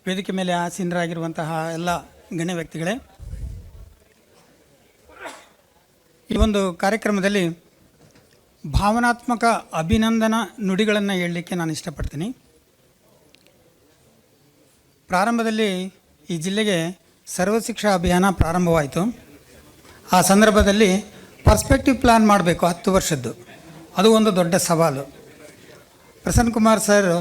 ವೇದಿಕೆ ಮೇಲೆ ಆಸೀನರಾಗಿರುವಂತಹ ಎಲ್ಲ ಗಣ್ಯ ವ್ಯಕ್ತಿಗಳೇ, ಈ ಒಂದು ಕಾರ್ಯಕ್ರಮದಲ್ಲಿ ಭಾವನಾತ್ಮಕ ಅಭಿನಂದನಾ ನುಡಿಗಳನ್ನು ಹೇಳಲಿಕ್ಕೆ ನಾನು ಇಷ್ಟಪಡ್ತೀನಿ. ಪ್ರಾರಂಭದಲ್ಲಿ ಈ ಜಿಲ್ಲೆಗೆ ಸರ್ವಶಿಕ್ಷಾ ಅಭಿಯಾನ ಪ್ರಾರಂಭವಾಯಿತು. ಆ ಸಂದರ್ಭದಲ್ಲಿ ಪರ್ಸ್ಪೆಕ್ಟಿವ್ ಪ್ಲ್ಯಾನ್ ಮಾಡಬೇಕು 10 ವರ್ಷದ್ದು. ಅದು ಒಂದು ದೊಡ್ಡ ಸವಾಲು. ಪ್ರಸನ್ನ ಕುಮಾರ್ ಸರ್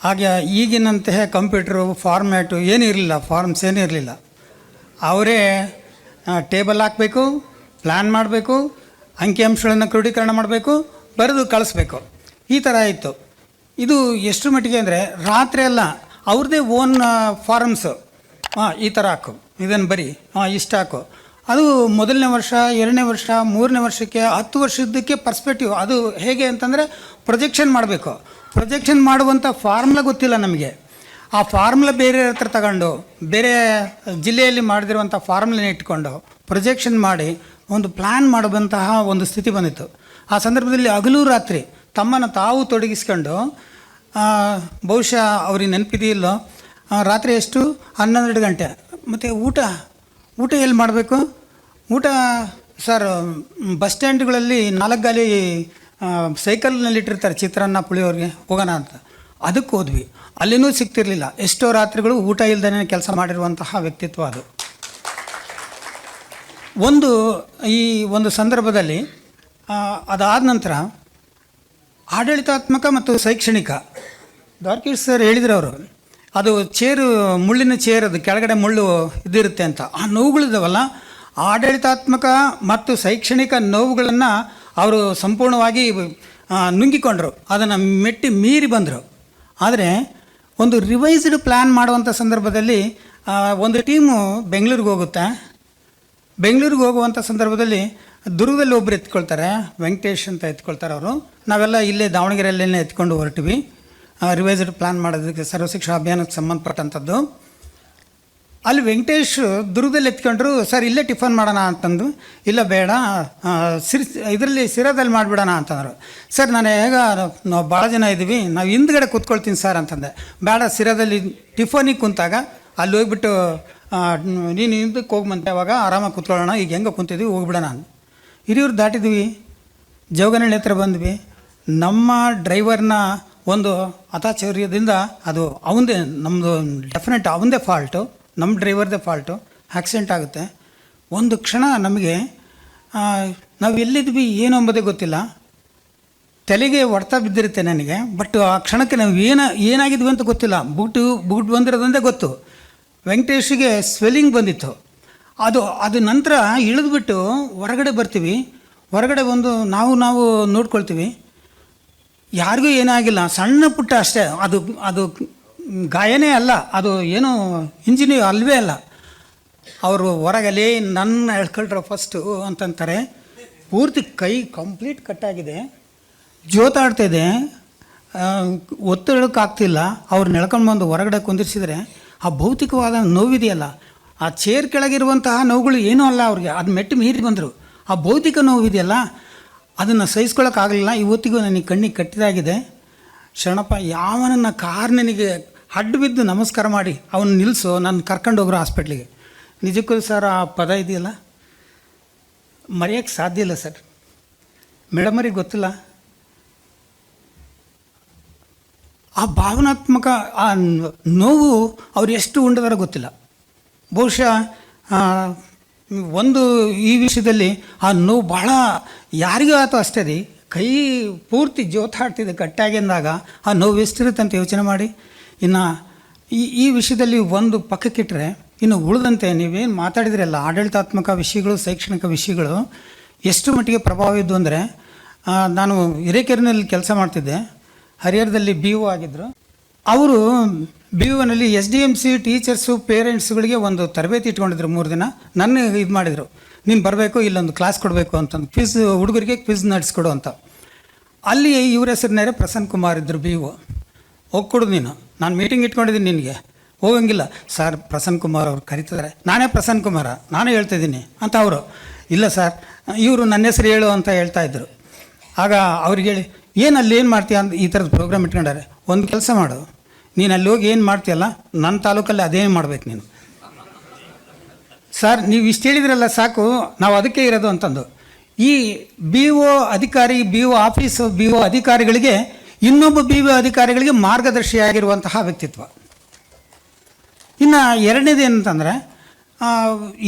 ಹಾಗೆ ಈಗಿನಂತಹ ಕಂಪ್ಯೂಟ್ರು ಫಾರ್ಮ್ಯಾಟು ಏನೂ ಇರಲಿಲ್ಲ, ಫಾರ್ಮ್ಸ್ ಏನೂ ಇರಲಿಲ್ಲ. ಅವರೇ ಟೇಬಲ್ ಹಾಕಬೇಕು, ಪ್ಲ್ಯಾನ್ ಮಾಡಬೇಕು, ಅಂಕಿಅಂಶಗಳನ್ನು ಕ್ರೋಢೀಕರಣ ಮಾಡಬೇಕು, ಬರೆದು ಕಳಿಸ್ಬೇಕು. ಈ ಥರ ಇತ್ತು. ಇದು ಎಷ್ಟು ಮಟ್ಟಿಗೆ ಅಂದರೆ ರಾತ್ರಿ ಎಲ್ಲ ಅವ್ರದ್ದೇ ಓನ್ ಫಾರಮ್ಸು. ಈ ಥರ ಹಾಕು, ಇದನ್ನು ಬರಿ, ಇಷ್ಟು ಹಾಕು. ಅದು ಮೊದಲನೇ ವರ್ಷ, 2ನೇ ವರ್ಷ, 3ನೇ ವರ್ಷಕ್ಕೆ, 10 ವರ್ಷದ್ದಕ್ಕೆ ಪರ್ಸ್ಪೆಕ್ಟಿವ್. ಅದು ಹೇಗೆ ಅಂತಂದರೆ ಪ್ರೊಜೆಕ್ಷನ್ ಮಾಡಬೇಕು. ಪ್ರೊಜೆಕ್ಷನ್ ಮಾಡುವಂಥ ಫಾರ್ಮುಲಾ ಗೊತ್ತಿಲ್ಲ ನಮಗೆ. ಆ ಫಾರ್ಮುಲಾ ಬೇರೆ ಹತ್ರ ತಗೊಂಡು, ಬೇರೆ ಜಿಲ್ಲೆಯಲ್ಲಿ ಮಾಡಿದಿರುವಂಥ ಫಾರ್ಮುಲನ ಇಟ್ಕೊಂಡು ಪ್ರೊಜೆಕ್ಷನ್ ಮಾಡಿ ಒಂದು ಪ್ಲ್ಯಾನ್ ಮಾಡುವಂತಹ ಒಂದು ಸ್ಥಿತಿ ಬಂದಿತ್ತು. ಆ ಸಂದರ್ಭದಲ್ಲಿ ಹಗಲು ರಾತ್ರಿ ತಮ್ಮನ್ನು ತಾವು ತೊಡಗಿಸ್ಕೊಂಡು, ಬಹುಶಃ ಅವ್ರಿಗೆ ನೆನಪಿದೆಯಿಲ್ಲೋ, ರಾತ್ರಿ ಎಷ್ಟು 12 ಗಂಟೆ. ಮತ್ತು ಊಟ ಎಲ್ಲಿ ಮಾಡಬೇಕು? ಊಟ ಸರ್ ಬಸ್ ಸ್ಟ್ಯಾಂಡ್ಗಳಲ್ಲಿ 4 ಗಾಲಿ ಸೈಕಲ್ನಲ್ಲಿ ಇಟ್ಟಿರ್ತಾರೆ, ಚಿತ್ರಾನ್ನ ಪುಳಿಯೋರಿಗೆ ಹೋಗೋಣ ಅಂತ. ಅದಕ್ಕೆ ಹೋದ್ವಿ. ಅಲ್ಲಿನೂ ಸಿಗ್ತಿರ್ಲಿಲ್ಲ. ಎಷ್ಟೋ ರಾತ್ರಿಗಳು ಊಟ ಇಲ್ಲದೇ ಕೆಲಸ ಮಾಡಿರುವಂತಹ ವ್ಯಕ್ತಿತ್ವ ಅದು. ಈ ಒಂದು ಸಂದರ್ಭದಲ್ಲಿ ಅದಾದ ನಂತರ ಆಡಳಿತಾತ್ಮಕ ಮತ್ತು ಶೈಕ್ಷಣಿಕ ದ್ವಾರಕೀಶ್ ಸರ್ ಹೇಳಿದ್ರು ಅವರು, ಅದು ಮುಳ್ಳಿನ ಚೇರ್, ಅದು ಕೆಳಗಡೆ ಮುಳ್ಳು ಇದಿರುತ್ತೆ ಅಂತ. ಆ ನೋವುಗಳಿದಾವಲ್ಲ, ಆಡಳಿತಾತ್ಮಕ ಮತ್ತು ಶೈಕ್ಷಣಿಕ ನೋವುಗಳನ್ನು ಅವರು ಸಂಪೂರ್ಣವಾಗಿ ನುಂಗಿಕೊಂಡ್ರು, ಅದನ್ನು ಮೀರಿ ಬಂದರು. ಆದರೆ ಒಂದು ರಿವೈಸ್ಡ್ ಪ್ಲ್ಯಾನ್ ಮಾಡುವಂಥ ಸಂದರ್ಭದಲ್ಲಿ ಒಂದು ಟೀಮು ಬೆಂಗಳೂರಿಗೆ ಹೋಗುತ್ತೆ. ಬೆಂಗಳೂರಿಗೆ ಹೋಗುವಂಥ ಸಂದರ್ಭದಲ್ಲಿ ದುರ್ಗದಲ್ಲಿ ಒಬ್ಬರು ಎತ್ಕೊಳ್ತಾರೆ, ವೆಂಕಟೇಶ್ ಅಂತ ಎತ್ಕೊಳ್ತಾರೆ ಅವರು. ನಾವೆಲ್ಲ ಇಲ್ಲೇ ದಾವಣಗೆರೆಯಲ್ಲೇ ಎತ್ಕೊಂಡು ಹೊರಟಿವಿ ರಿವೈಸ್ಡ್ ಪ್ಲ್ಯಾನ್ ಮಾಡೋದಕ್ಕೆ, ಸರ್ವಶಿಕ್ಷಾ ಅಭಿಯಾನಕ್ಕೆ ಸಂಬಂಧಪಟ್ಟಂಥದ್ದು. ಅಲ್ಲಿ ವೆಂಕಟೇಶ್ ದುರ್ಗದಲ್ಲಿ ಎತ್ಕೊಂಡ್ರು. ಸರ್ ಇಲ್ಲೇ ಟಿಫನ್ ಮಾಡೋಣ ಅಂತಂದು, ಇಲ್ಲ ಬೇಡ ಇದರಲ್ಲಿ ಸಿರಾದಲ್ಲಿ ಮಾಡಿಬಿಡೋಣ ಅಂತಂದರು. ಸರ್ ನಾನು ನಾವು ಭಾಳ ಜನ ಇದ್ದೀವಿ, ನಾವು ಹಿಂದ್ಗಡೆ ಕೂತ್ಕೊಳ್ತೀನಿ ಸರ್ ಅಂತಂದೆ. ಬೇಡ, ಸಿರಾದಲ್ಲಿ ಟಿಫನಿಗೆ ಕುಂತಾಗ ಅಲ್ಲಿ ಹೋಗ್ಬಿಟ್ಟು ನೀನು ಹಿಂದಕ್ಕೆ ಹೋಗ್ಬಂತೆ, ಅವಾಗ ಆರಾಮಾಗಿ ಕೂತ್ಕೊಳ್ಳೋಣ, ಈಗ ಹೆಂಗೆ ಕುಂತಿದ್ವಿ ಹೋಗ್ಬಿಡೋಣ. ಹಿರಿಯೂರು ದಾಟಿದ್ವಿ, ಜೋಗನಹಳ್ಳಿ ಹತ್ರ ಬಂದ್ವಿ. ನಮ್ಮ ಡ್ರೈವರ್ನ ಒಂದು ಅತಾಚೌರ್ಯದಿಂದ, ಅದು ಅವಂದೇ, ನಮ್ಮದು ಡೆಫಿನೆಟ್ ಅವಂದೇ ಫಾಲ್ಟು, ನಮ್ಮ ಡ್ರೈವರ್ದೇ ಫಾಲ್ಟು, ಆಕ್ಸಿಡೆಂಟ್ ಆಗುತ್ತೆ. ಒಂದು ಕ್ಷಣ ನಮಗೆ ನಾವು ಎಲ್ಲಿದ್ವಿ ಏನು ಎಂಬುದೇ ಗೊತ್ತಿಲ್ಲ. ತಲೆಗೆ ಹೊಡೆತ ಬಿದ್ದಿರುತ್ತೆ ನನಗೆ. ಬಟ್ ಆ ಕ್ಷಣಕ್ಕೆ ನಾವು ಏನಾಗಿದ್ವಿ ಅಂತ ಗೊತ್ತಿಲ್ಲ. ಬೂಟ್ ಬಂದಿರೋದಂದೇ ಗೊತ್ತು. ವೆಂಕಟೇಶಿಗೆ ಸ್ವೆಲ್ಲಿಂಗ್ ಬಂದಿತ್ತು. ಅದು ನಂತರ ಇಳಿದ್ಬಿಟ್ಟು ಹೊರಗಡೆ ಬರ್ತೀವಿ. ಹೊರಗಡೆ ಬಂದು ನಾವು ನೋಡ್ಕೊಳ್ತೀವಿ. ಯಾರಿಗೂ ಏನಾಗಿಲ್ಲ, ಸಣ್ಣ ಪುಟ್ಟ ಅಷ್ಟೇ. ಅದು ಗಾಯನೇ ಅಲ್ಲ, ಅದು ಏನೋ ಇಂಜಿನಿಯರ್ ಅಲ್ವೇ ಅಲ್ಲ. ಅವರು ಹೊರಗಲೇ ನನ್ನ ಎಳ್ಕೊಳ್ರ ಫಸ್ಟು ಅಂತಂತಾರೆ. ಪೂರ್ತಿ ಕೈ ಕಂಪ್ಲೀಟ್ ಕಟ್ಟಾಗಿದೆ, ಜೋತಾಡ್ತಾಯಿದೆ, ಒತ್ತಡಕ್ಕಾಗ್ತಿಲ್ಲ. ಅವ್ರನ್ನ ಎಳ್ಕೊಂಡು ಬಂದು ಹೊರಗಡೆ ಕುಂದಿರಿಸಿದರೆ ಆ ಭೌತಿಕವಾದ ನೋವಿದೆಯಲ್ಲ, ಆ ಚೇರ್ ಕೆಳಗಿರುವಂತಹ ನೋವುಗಳು ಏನೂ ಅಲ್ಲ ಅವ್ರಿಗೆ. ಅದು ಮೆಟ್ಟು ಮೀರಿ ಬಂದರು. ಆ ಭೌತಿಕ ನೋವಿದೆಯಲ್ಲ, ಅದನ್ನು ಸಹಿಸ್ಕೊಳ್ಳೋಕ್ಕಾಗಲಿಲ್ಲ. ಇವತ್ತಿಗೂ ನನಗೆ ಕಣ್ಣಿಗೆ ಕಟ್ಟಿದಾಗಿದೆ. ಶರಣಪ್ಪ ಯಾವನನ್ನ ಕಾರ್ ನನಗೆ ಅಡ್ಡು ಬಿದ್ದು ನಮಸ್ಕಾರ ಮಾಡಿ ಅವನು ನಿಲ್ಲಿಸು, ನಾನು ಕರ್ಕೊಂಡು ಹೋಗ್ರು ಹಾಸ್ಪಿಟ್ಲಿಗೆ. ನಿಜಕ್ಕೂ ಸರ್ ಆ ಪದ ಇದೆಯಲ್ಲ, ಮರೆಯೋಕ್ಕೆ ಸಾಧ್ಯ ಇಲ್ಲ ಸರ್. ಮೇಡಮರಿಗೆ ಗೊತ್ತಿಲ್ಲ ಆ ಭಾವನಾತ್ಮಕ ಆ ನೋವು ಅವ್ರು ಎಷ್ಟು ಉಂಡದಾರ ಗೊತ್ತಿಲ್ಲ. ಬಹುಶಃ ಈ ವಿಷಯದಲ್ಲಿ ಆ ನೋವು ಭಾಳ ಯಾರಿಗೂ ಆಯ್ತು ಅಷ್ಟೇ ರೀ. ಕೈ ಪೂರ್ತಿ ಜೋತಾಡ್ತಿದೆ ಕಟ್ಟಾಗಿಂದಾಗ ಆ ನೋವು ಎಷ್ಟಿರುತ್ತೆ ಅಂತ ಯೋಚನೆ ಮಾಡಿ. ಇನ್ನು ಈ ವಿಷಯದಲ್ಲಿ ಒಂದು ಪಕ್ಕಕ್ಕಿಟ್ಟರೆ, ಇನ್ನು ಉಳಿದಂತೆ ನೀವೇನು ಮಾತಾಡಿದ್ರಲ್ಲ, ಆಡಳಿತಾತ್ಮಕ ವಿಷಯಗಳು, ಶೈಕ್ಷಣಿಕ ವಿಷಯಗಳು ಎಷ್ಟು ಮಟ್ಟಿಗೆ ಪ್ರಭಾವ ಇದ್ದು ಅಂದರೆ, ನಾನು ಹಿರೇಕೆರೆನಲ್ಲಿ ಕೆಲಸ ಮಾಡ್ತಿದ್ದೆ. ಹರಿಹರದಲ್ಲಿ BO ಆಗಿದ್ದರು ಅವರು. BOನಲ್ಲಿ SDMC ಟೀಚರ್ಸು ಪೇರೆಂಟ್ಸ್ಗಳಿಗೆ ಒಂದು ತರಬೇತಿ ಇಟ್ಕೊಂಡಿದ್ರು 3 ದಿನ. ನನ್ನ ಇದು ಮಾಡಿದರು, ನೀನು ಬರಬೇಕು, ಇಲ್ಲೊಂದು ಕ್ಲಾಸ್ ಕೊಡಬೇಕು ಅಂತಂದು, ಹುಡುಗರಿಗೆ ಕ್ವಿಝ್ ನಡೆಸ್ಕೊಡು ಅಂತ. ಅಲ್ಲಿ ಇವ್ರ ಹೆಸರಿನೇರೆ ಪ್ರಸನ್ನ ಕುಮಾರ್ ಇದ್ದರು BO. ಹೋಗ್ಕೊಡು ನೀನು, ನಾನು ಮೀಟಿಂಗ್ ಇಟ್ಕೊಂಡಿದ್ದೀನಿ, ನಿನಗೆ ಹೋಗಂಗಿಲ್ಲ. ಸರ್ ಪ್ರಸನ್ನ ಕುಮಾರ್ ಅವ್ರು ಕರೀತಿದ್ದಾರೆ. ನಾನೇ ಪ್ರಸನ್ನ ಕುಮಾರ, ನಾನೇ ಹೇಳ್ತಾಯಿದ್ದೀನಿ ಅಂತ. ಅವರು ಇಲ್ಲ ಸರ್, ಇವರು ನನ್ನ ಹೆಸರು ಹೇಳು ಅಂತ ಹೇಳ್ತಾಯಿದ್ರು. ಆಗ ಅವ್ರಿಗೆ ಹೇಳಿ, ಏನು ಮಾಡ್ತೀಯ ಅಂತ ಈ ಥರದ ಪ್ರೋಗ್ರಾಮ್ ಇಟ್ಕೊಂಡಾರೆ, ಒಂದು ಕೆಲಸ ಮಾಡು, ನೀನು ಅಲ್ಲಿ ಹೋಗಿ ಏನು ಮಾಡ್ತೀಯಲ್ಲ ನನ್ನ ತಾಲೂಕಲ್ಲಿ ಅದೇನು ಮಾಡ್ಬೇಕು ನೀನು. ಸರ್ ನೀವು ಇಷ್ಟು ಹೇಳಿದ್ರಲ್ಲ ಸಾಕು, ನಾವು ಅದಕ್ಕೆ ಇರೋದು ಅಂತಂದು. ಈ ಬಿ ಒ ಅಧಿಕಾರಿ, B O office, B O ಅಧಿಕಾರಿಗಳಿಗೆ ಇನ್ನೊಬ್ಬ ಬಿ ಒ ಅಧಿಕಾರಿಗಳಿಗೆ ಮಾರ್ಗದರ್ಶಿಯಾಗಿರುವಂತಹ ವ್ಯಕ್ತಿತ್ವ. ಇನ್ನು ಎರಡನೇದು ಏನಂತಂದರೆ,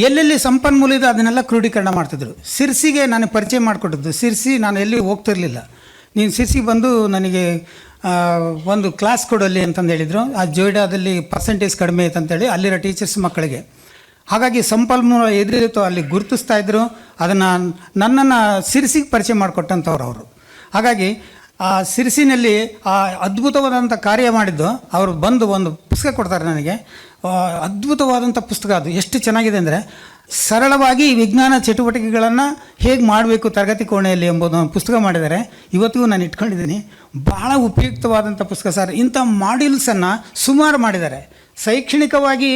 ಎಲ್ಲೆಲ್ಲಿ ಸಂಪನ್ಮೂಲ ಇದೆ ಅದನ್ನೆಲ್ಲ ಕ್ರೋಢೀಕರಣ ಮಾಡ್ತಿದ್ರು. ಸಿರ್ಸಿಗೆ ನನಗೆ ಪರಿಚಯ ಮಾಡಿಕೊಟ್ಟಿದ್ದು. ಸಿರ್ಸಿ ನಾನು ಎಲ್ಲಿ ಹೋಗ್ತಿರ್ಲಿಲ್ಲ. ನೀನು ಸಿರ್ಸಿಗೆ ಬಂದು ನನಗೆ ಒಂದು ಕ್ಲಾಸ್ ಕೊಡಲ್ಲಿ ಅಂತಂದು ಹೇಳಿದರು. ಆ ಜೋಯ್ಡಾದಲ್ಲಿ ಪರ್ಸೆಂಟೇಜ್ ಕಡಿಮೆ ಐತಂತೇಳಿ ಅಲ್ಲಿರೋ ಟೀಚರ್ಸ್ ಮಕ್ಕಳಿಗೆ. ಹಾಗಾಗಿ ಸಂಪನ್ಮೂಲ ಎದುರಿತ್ತು ಅಲ್ಲಿ ಗುರುತಿಸ್ತಾ ಇದ್ದರು. ಅದನ್ನು ನನ್ನನ್ನು ಸಿರ್ಸಿಗೆ ಪರಿಚಯ ಮಾಡಿಕೊಟ್ಟಂಥವ್ರು ಅವರು. ಹಾಗಾಗಿ ಆ ಸಿರ್ಸಿನಲ್ಲಿ ಆ ಅದ್ಭುತವಾದಂಥ ಕಾರ್ಯ ಮಾಡಿದ್ದು ಅವರು ಬಂದು ಒಂದು ಪುಸ್ತಕ ಕೊಡ್ತಾರೆ ನನಗೆ. ಅದ್ಭುತವಾದಂಥ ಪುಸ್ತಕ ಅದು. ಎಷ್ಟು ಚೆನ್ನಾಗಿದೆ ಅಂದರೆ, ಸರಳವಾಗಿ ವಿಜ್ಞಾನ ಚಟುವಟಿಕೆಗಳನ್ನು ಹೇಗೆ ಮಾಡಬೇಕು ತರಗತಿ ಕೋಣೆಯಲ್ಲಿ ಎಂಬುದು ಪುಸ್ತಕ ಮಾಡಿದ್ದಾರೆ. ಇವತ್ತಿಗೂ ನಾನು ಇಟ್ಕೊಂಡಿದ್ದೀನಿ. ಭಾಳ ಉಪಯುಕ್ತವಾದಂಥ ಪುಸ್ತಕ ಸರ್. ಇಂಥ ಮಾಡ್ಯೂಲ್ಸನ್ನು ಸುಮಾರು ಮಾಡಿದ್ದಾರೆ. ಶೈಕ್ಷಣಿಕವಾಗಿ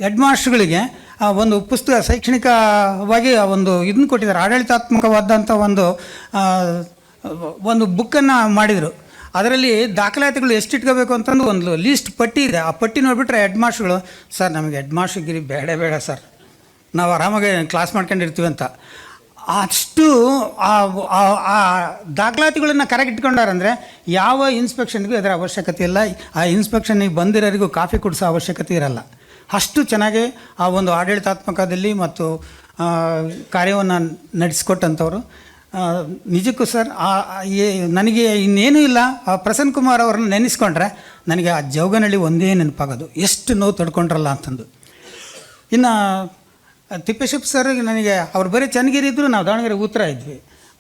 ಹೆಡ್ ಮಾಸ್ಟ್ರುಗಳಿಗೆ ಒಂದು ಪುಸ್ತಕ ಶೈಕ್ಷಣಿಕವಾಗಿ ಒಂದು ಇದನ್ನು ಕೊಟ್ಟಿದ್ದಾರೆ. ಆಡಳಿತಾತ್ಮಕವಾದಂಥ ಒಂದು ಬುಕ್ಕನ್ನು ಮಾಡಿದರು. ಅದರಲ್ಲಿ ದಾಖಲಾತಿಗಳು ಎಷ್ಟು ಇಟ್ಕೋಬೇಕು ಅಂತಂದು ಒಂದು ಲೀಸ್ಟ್ ಪಟ್ಟಿ ಇದೆ. ಆ ಪಟ್ಟಿ ನೋಡಿಬಿಟ್ರೆ ಹೆಡ್ ಮಾಸ್ಟ್ರುಗಳು, ಸರ್ ನಮಗೆ ಹೆಡ್ ಮಾಸ್ಟ್ರಿಗಿರಿ ಬೇಡ ಸರ್, ನಾವು ಆರಾಮಾಗಿ ಕ್ಲಾಸ್ ಮಾಡ್ಕೊಂಡಿರ್ತೀವಿ ಅಂತ. ಅಷ್ಟು ಆ ದಾಖಲಾತಿಗಳನ್ನು ಕರೆಕ್ಟ್ ಇಟ್ಕೊಂಡಾರಂದರೆ ಯಾವ ಇನ್ಸ್ಪೆಕ್ಷನ್ಗೂ ಅದರ ಅವಶ್ಯಕತೆ ಇಲ್ಲ. ಆ ಇನ್ಸ್ಪೆಕ್ಷನ್ನಿಗೆ ಬಂದಿರೋರಿಗೂ ಕಾಫಿ ಕುಡಿಸೋ ಅವಶ್ಯಕತೆ ಇರಲ್ಲ. ಅಷ್ಟು ಚೆನ್ನಾಗಿ ಆ ಒಂದು ಆಡಳಿತಾತ್ಮಕದಲ್ಲಿ ಮತ್ತು ಕಾರ್ಯವನ್ನು ನಡೆಸಿಕೊಟ್ಟಂಥವ್ರು. ನಿಜಕ್ಕೂ ಸರ್ ನನಗೆ ಇನ್ನೇನೂ ಇಲ್ಲ. ಪ್ರಸನ್ನ ಕುಮಾರ್ ಅವ್ರನ್ನ ನೆನೆಸ್ಕೊಂಡ್ರೆ ನನಗೆ ಆ ಜೌಗನಹಳ್ಳಿ ಒಂದೇ ನೆನಪಾಗೋದು, ಎಷ್ಟು ನೋವು ತಡ್ಕೊಂಡ್ರಲ್ಲ ಅಂತಂದು. ಇನ್ನು ತಿಪ್ಪೇಶಪ್ಪ ಸರ್ ನನಗೆ ಅವ್ರು ಬರೀ ಚನ್ನಗಿರಿ ಇದ್ದರು, ನಾವು ದಾವಣಗೆರೆ ಉತ್ತರ ಇದ್ವಿ.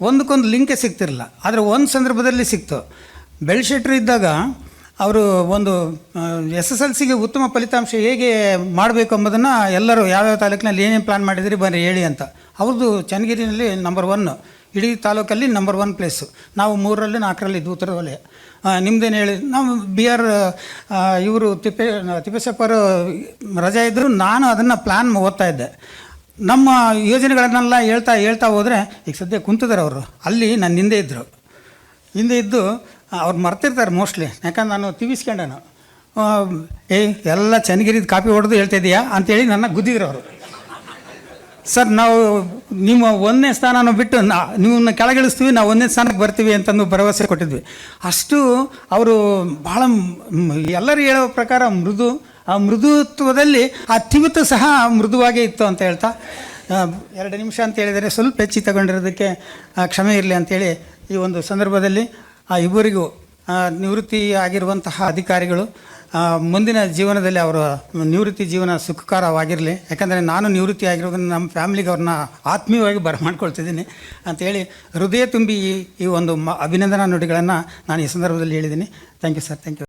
ಒಂದಕ್ಕೊಂದು ಲಿಂಕೇ ಸಿಗ್ತಿರಲಿಲ್ಲ. ಆದರೆ ಒಂದು ಸಂದರ್ಭದಲ್ಲಿ ಸಿಕ್ತು. ಬೆಳ್ಶೆಟ್ರು ಇದ್ದಾಗ ಅವರು ಒಂದು SSLCಗೆ ಉತ್ತಮ ಫಲಿತಾಂಶ ಹೇಗೆ ಮಾಡಬೇಕು ಎಂಬುದನ್ನು ಎಲ್ಲರೂ ಯಾವ್ಯಾವ ತಾಲೂಕಿನಲ್ಲಿ ಏನೇನು ಪ್ಲ್ಯಾನ್ ಮಾಡಿದಿರಿ ಬನ್ನಿ ಹೇಳಿ ಅಂತ. ಅವ್ರದ್ದು ಚನ್ನಗಿರಿನಲ್ಲಿ ನಂಬರ್ 1, ಇಡೀ ತಾಲೂಕಲ್ಲಿ ನಂಬರ್ 1 ಪ್ಲೇಸು. ನಾವು 3ರಲ್ಲಿ 4ರಲ್ಲಿ ಇದ್ವು ಉತ್ತರ ವಲಯ. ನಿಮ್ಮದೇನು ಹೇಳಿ, ನಾವು BR ಇವರು ತಿಪ್ಪೇಶಪ್ಪರು ರಜೆ ಇದ್ದರು. ನಾನು ಅದನ್ನು ಪ್ಲ್ಯಾನ್ ಓದ್ತಾ ಇದ್ದೆ. ನಮ್ಮ ಯೋಜನೆಗಳನ್ನೆಲ್ಲ ಹೇಳ್ತಾ ಹೋದರೆ, ಈಗ ಸದ್ಯ ಕುಂತಿದ್ದಾರೆ ಅವರು, ಅಲ್ಲಿ ನನ್ನ ಹಿಂದೆ ಇದ್ದು ಅವ್ರು ಮರ್ತಿರ್ತಾರೆ ಮೋಸ್ಟ್ಲಿ. ಯಾಕಂದ್ರೆ ನಾನು ತಿವಿಸ್ಕೊಂಡೇನು, ಎಲ್ಲ ಚನ್ನಗಿರಿದು ಕಾಪಿ ಹೊಡೆದು ಹೇಳ್ತಾಯಿದ್ದೀಯಾ ಅಂತೇಳಿ ನನ್ನ ಗುದ್ದಿದ್ರು ಅವರು. ಸರ್ ನಾವು ನಿಮ್ಮ 1ನೇ ಸ್ಥಾನನ ಬಿಟ್ಟು ನೀವನ್ನ ಕೆಳಗಿಳಿಸ್ತೀವಿ, ನಾವು 1ನೇ ಸ್ಥಾನಕ್ಕೆ ಬರ್ತೀವಿ ಅಂತಂದು ಭರವಸೆ ಕೊಟ್ಟಿದ್ವಿ. ಅಷ್ಟು ಅವರು ಭಾಳ ಎಲ್ಲರೂ ಹೇಳೋ ಪ್ರಕಾರ ಆ ಮೃದುತ್ವದಲ್ಲಿ ಆ ತಿವಿತು ಸಹ ಮೃದುವಾಗೇ ಇತ್ತು ಅಂತ ಹೇಳ್ತಾ, 2 ನಿಮಿಷ ಅಂತ ಹೇಳಿದರೆ ಸ್ವಲ್ಪ ಹೆಚ್ಚಿ ತಗೊಂಡಿರೋದಕ್ಕೆ ಕ್ಷಮೆ ಇರಲಿ ಅಂಥೇಳಿ ಈ ಒಂದು ಸಂದರ್ಭದಲ್ಲಿ ಆ ಇಬ್ಬರಿಗೂ ನಿವೃತ್ತಿ ಆಗಿರುವಂತಹ ಅಧಿಕಾರಿಗಳು ಮುಂದಿನ ಜೀವನದಲ್ಲಿ ಅವರ ನಿವೃತ್ತಿ ಜೀವನ ಸುಖಕರವಾಗಿರಲಿ. ಯಾಕಂದರೆ ನಾನು ನಿವೃತ್ತಿ ಆಗಿರೋದನ್ನು ನಮ್ಮ ಫ್ಯಾಮಿಲಿಗೆ ಅವ್ರನ್ನ ಆತ್ಮೀಯವಾಗಿ ಬರಮಾಡ್ಕೊಳ್ತಿದ್ದೀನಿ ಅಂಥೇಳಿ ಹೃದಯ ತುಂಬಿ ಈ ಒಂದು ಅಭಿನಂದನಾ ನುಡಿಗಳನ್ನು ನಾನು ಈ ಸಂದರ್ಭದಲ್ಲಿ ಹೇಳಿದ್ದೀನಿ. Thank you sir, thank you.